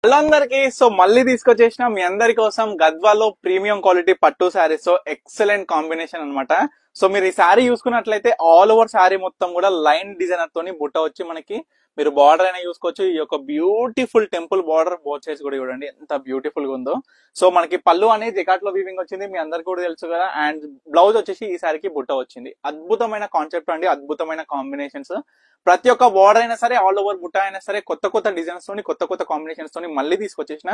Hello అందరికి. So మళ్ళీ తీసుకొచ్చేసిన మీ అందరి కోసం గద్వాలో ప్రీమియం క్వాలిటీ పట్టు శారీస్. సో ఎక్సలెంట్ కాంబినేషన్ అన్నమాట. సో మీరు ఈ శారీ చూసుకున్నట్లయితే ఆల్ ఓవర్ శారీ మొత్తం కూడా లైన్ డిజైనర్ తోని బుట్ట వచ్చి మనకి మీరు బార్డర్ అయినా చూసుకోవచ్చు. ఈ యొక్క beautiful temple border both sides కూడా చూడండి ఎంత బ్యూటిఫుల్ గా ఉందో. సో మనకి పళ్ళు అనేది జకాట్ లో వీవింగ్ వచ్చింది, మీ అందరికి కూడా తెలుసు కదా. అండ్ బ్లౌజ్ వచ్చేసి ఈ శారీకి బుట్ట వచ్చింది. అద్భుతమైన కాన్సెప్ట్ అండి, అద్భుతమైన కాంబినేషన్స్. ప్రతి ఒక్క బార్డర్ అయినా సరే, ఆల్ ఓవర్ బుట్ట అయినా సరే, కొత్త కొత్త డిజైన్స్ తోని, కొత్త కొత్త కాంబినేషన్స్ తోని మళ్ళీ తీసుకొచ్చేసిన.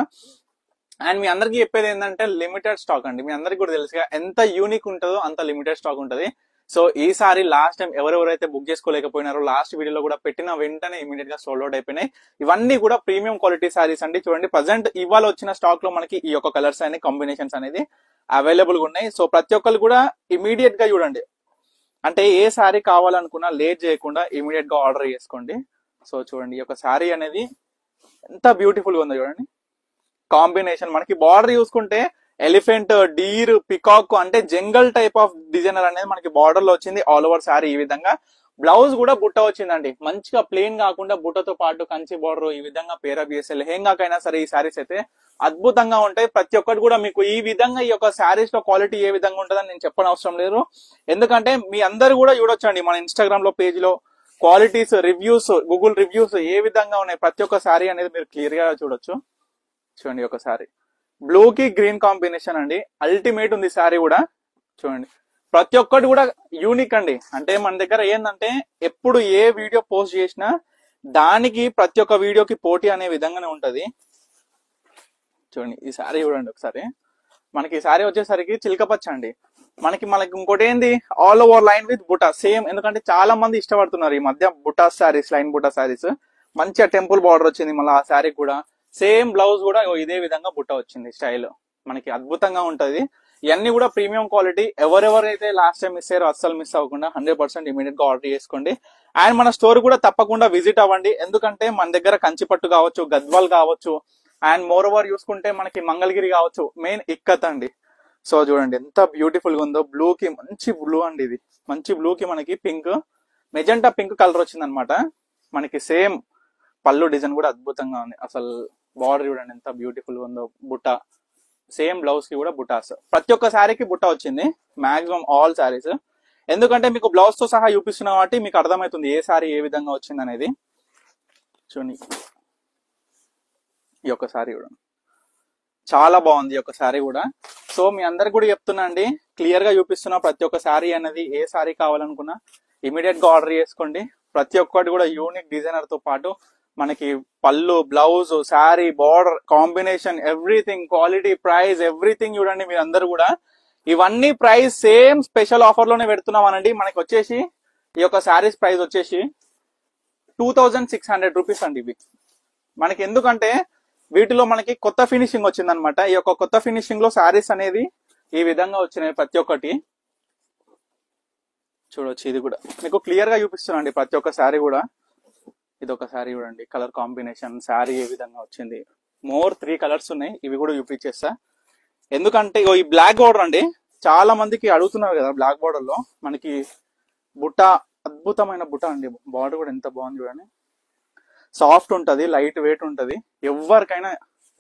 అండ్ మీ అందరికి చెప్పేది ఏంటంటే లిమిటెడ్ స్టాక్ అండి. మీ అందరికి కూడా తెలుసుగా ఎంత యూనిక్ ఉంటుందో అంత లిమిటెడ్ స్టాక్ ఉంటుంది. సో ఈసారి లాస్ట్ టైం ఎవరెవరైతే బుక్ చేసుకోలేకపోయినారో లాస్ట్ వీడియోలో కూడా పెట్టిన వెంటనే ఇమీడియట్ గా సోల్డ్ అవుట్ అయిపోయినాయి. ఇవన్నీ కూడా ప్రీమియం క్వాలిటీ సారీస్ అండి. చూడండి ప్రజెంట్ ఇవాళ వచ్చిన స్టాక్ లో మనకి ఈ యొక్క కలర్స్ అనేది కాంబినేషన్స్ అనేది అవైలబుల్ గా ఉన్నాయి. సో ప్రతి ఒక్కరు కూడా ఇమీడియట్ గా చూడండి, అంటే ఏ శారీ కావాలనుకున్నా లేట్ చేయకుండా ఇమీడియట్ గా ఆర్డర్ చేసుకోండి. సో చూడండి ఈ యొక్క శారీ అనేది ఎంత బ్యూటిఫుల్ గా ఉందో చూడండి. కాంబినేషన్ మనకి బార్డర్ చూసుకుంటే ఎలిఫెంట్, డీర్, పికాక్ అంటే జంగల్ టైప్ ఆఫ్ డిజైనర్ అనేది మనకి బార్డర్ లో వచ్చింది. ఆల్ ఓవర్ శారీ ఈ విధంగా. బ్లౌజ్ కూడా బుట్ట వచ్చిందండి, మంచిగా ప్లెయిన్ కాకుండా బుట్టతో పాటు కంచి బార్డర్ ఈ విధంగా పేరప్ చేసే లెహెంగాకైనా సరే ఈ శారీస్ అయితే అద్భుతంగా ఉంటాయి. ప్రతి ఒక్కటి కూడా మీకు ఈ విధంగా ఈ యొక్క శారీస్ లో క్వాలిటీ ఏ విధంగా ఉంటుందని నేను చెప్పని అవసరం లేదు. ఎందుకంటే మీ అందరు కూడా చూడొచ్చండి మన ఇన్స్టాగ్రామ్ లో పేజ్ లో క్వాలిటీస్, రివ్యూస్, గూగుల్ రివ్యూస్ ఏ విధంగా ఉన్నాయి. ప్రతి ఒక్క శారీ అనేది మీరు క్లియర్ గా చూడొచ్చు. చూడండి ఒక శారీ బ్లూ కి గ్రీన్ కాంబినేషన్ అండి, అల్టిమేట్ ఉంది శారీ కూడా. చూడండి ప్రతి ఒక్కటి కూడా యూనిక్ అండి. అంటే మన దగ్గర ఏంటంటే ఎప్పుడు ఏ వీడియో పోస్ట్ చేసినా దానికి ప్రతి ఒక్క వీడియోకి పోటీ అనే విధంగానే ఉంటది. చూడండి ఈ శారీ చూడండి ఒకసారి. మనకి ఈ శారీ వచ్చేసరికి చిలకపచ్చ అండి. మనకి ఇంకోటి ఏంది, ఆల్ ఓవర్ లైన్ విత్ బుటా సేమ్. ఎందుకంటే చాలా మంది ఇష్టపడుతున్నారు ఈ మధ్య బుటా శారీస్, లైన్ బుటా శారీస్. మంచిగా టెంపుల్ బార్డర్ వచ్చింది మళ్ళీ ఆ శారీ కూడా. సేమ్ బ్లౌజ్ కూడా ఇదే విధంగా బుట్ట వచ్చింది. స్టైల్ మనకి అద్భుతంగా ఉంటది. ఇవన్నీ కూడా ప్రీమియం క్వాలిటీ. ఎవరెవరైతే లాస్ట్ టైం మిస్ అయ్యారో అస్సలు మిస్ అవ్వకుండా 100% ఇమీడియట్ గా ఆర్డర్ చేసుకోండి. అండ్ మన స్టోర్ కూడా తప్పకుండా విజిట్ అవ్వండి. ఎందుకంటే మన దగ్గర కంచిపట్టు కావచ్చు, గద్వాల్ కావచ్చు, అండ్ మోర్ ఓవర్ చూసుకుంటే మనకి మంగళగిరి కావచ్చు, మెయిన్ ఇక్కత్ అండి. సో చూడండి ఎంత బ్యూటిఫుల్ గా ఉందో. బ్లూ కి మంచి బ్లూ అండి, ఇది మంచి బ్లూ కి మనకి పింక్, మెజెంటా పింక్ కలర్ వచ్చింది అనమాట. మనకి సేమ్ పళ్ళు డిజైన్ కూడా అద్భుతంగా ఉంది. అసలు బార్డర్ చూడండి ఎంత బ్యూటిఫుల్ గా ఉందో. బుట్ట సేమ్ బ్లౌజ్ కి కూడా బుటాస్. ప్రతి ఒక్క శారీకి బుట్ట వచ్చింది, మాక్సిమం ఆల్ శారీస్. ఎందుకంటే మీకు బ్లౌజ్ తో సహా చూపిస్తున్నా కాబట్టి మీకు అర్థమవుతుంది ఏ శారీ ఏ విధంగా వచ్చింది అనేది. చూడండి ఈ యొక్క శారీ కూడా చాలా బాగుంది, ఈ యొక్క శారీ కూడా. సో మీ అందరికి కూడా చెప్తున్నా అండి, క్లియర్ గా చూపిస్తున్నా. ప్రతి ఒక్క శారీ అనేది ఏ శారీ కావాలనుకున్నా ఇమీడియట్ గా ఆర్డర్ చేసుకోండి. ప్రతి ఒక్కటి కూడా యూనిక్ డిజైనర్ తో పాటు మనకి పళ్ళు, blouse, sari, border, combination, everything, quality, price, everything చూడండి. మీరు అందరు కూడా ఇవన్నీ ప్రైస్ సేమ్ స్పెషల్ ఆఫర్ లోనే పెడుతున్నామనండి. మనకి వచ్చేసి ఈ యొక్క శారీస్ ప్రైస్ వచ్చేసి 2600 రూపీస్ అండి ఇవి మనకి. ఎందుకంటే వీటిలో మనకి కొత్త ఫినిషింగ్ వచ్చింది అనమాట. ఈ యొక్క కొత్త ఫినిషింగ్ లో శారీస్ అనేది ఈ విధంగా వచ్చినాయి ప్రతి ఒక్కటి. చూడొచ్చు ఇది కూడా మీకు క్లియర్ గా చూపిస్తున్నాండి ప్రతి ఒక్క శారీ కూడా. ఇది ఒక శారీ చూడండి, కలర్ కాంబినేషన్, శారీ ఏ విధంగా వచ్చింది. మోర్ 3 కలర్స్ ఉన్నాయి, ఇవి కూడా చూపించేస్తా. ఎందుకంటే ఈ బ్లాక్ బార్డర్ అండి, చాలా మందికి అడుగుతున్నారు కదా. బ్లాక్ బార్డర్ లో మనకి బుట్ట, అద్భుతమైన బుట్ట అండి. బార్డర్ కూడా ఎంత బాగుంది చూడండి. సాఫ్ట్ ఉంటది, లైట్ వెయిట్ ఉంటది, ఎవరికైనా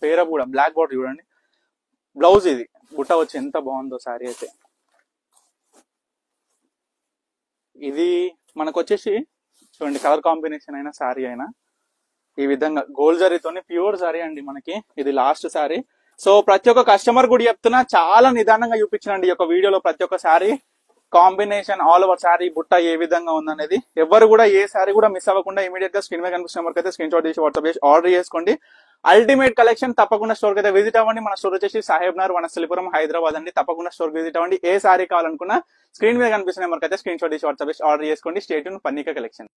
పేరప్ కూడా. బ్లాక్ బార్డర్ చూడండి, బ్లౌజ్ ఇది బుట్ట వచ్చి ఎంత బాగుందో శారీ అయితే. ఇది మనకు వచ్చేసి చూడండి కలర్ కాంబినేషన్ అయినా శారీ అయినా ఈ విధంగా గోల్డ్ జరీతోని ప్యూర్ శారీ అండి మనకి. ఇది లాస్ట్ శారీ. సో ప్రతి ఒక్క కస్టమర్ కూడా చెప్తున్నా, చాలా నిదానంగా చూపించండి ఈ యొక్క వీడియోలో. ప్రతి ఒక్క sari combination, all over sari బుట్ట ఏ విధంగా ఉందనేది. ఎవరు కూడా ఏ శారీ కూడా మిస్ అవ్వకుండా ఇమీడియట్ గా స్క్రీన్ మీద కనిపిస్తున్న నెంబర్కి అయితే స్క్రీన్ షాట్ తీసి వాట్సాప్ చేసి ఆర్డర్ చేసుకోండి. Ultimate collection. తప్పకుండా స్టోర్ కి అయితే విజిట్ అవ్వండి. మన స్టోర్ వచ్చేసి సాహెబ్ నగర్, వనస్థలిపురం, హైదరాబాద్ అండి. తప్పకుండా స్టోర్ కి విజిట్ అవ్వండి. ఏ శారీ కావాలనుకున్నా స్క్రీన్ మీద కనిపిస్తున్న నెంబర్కి అయితే స్క్రీన్ షాట్ తీసి వాట్సాప్ చేసి ఆర్డర్ చేసుకోండి. స్టే ట్యూన్, పన్నీకా కలెక్షన్.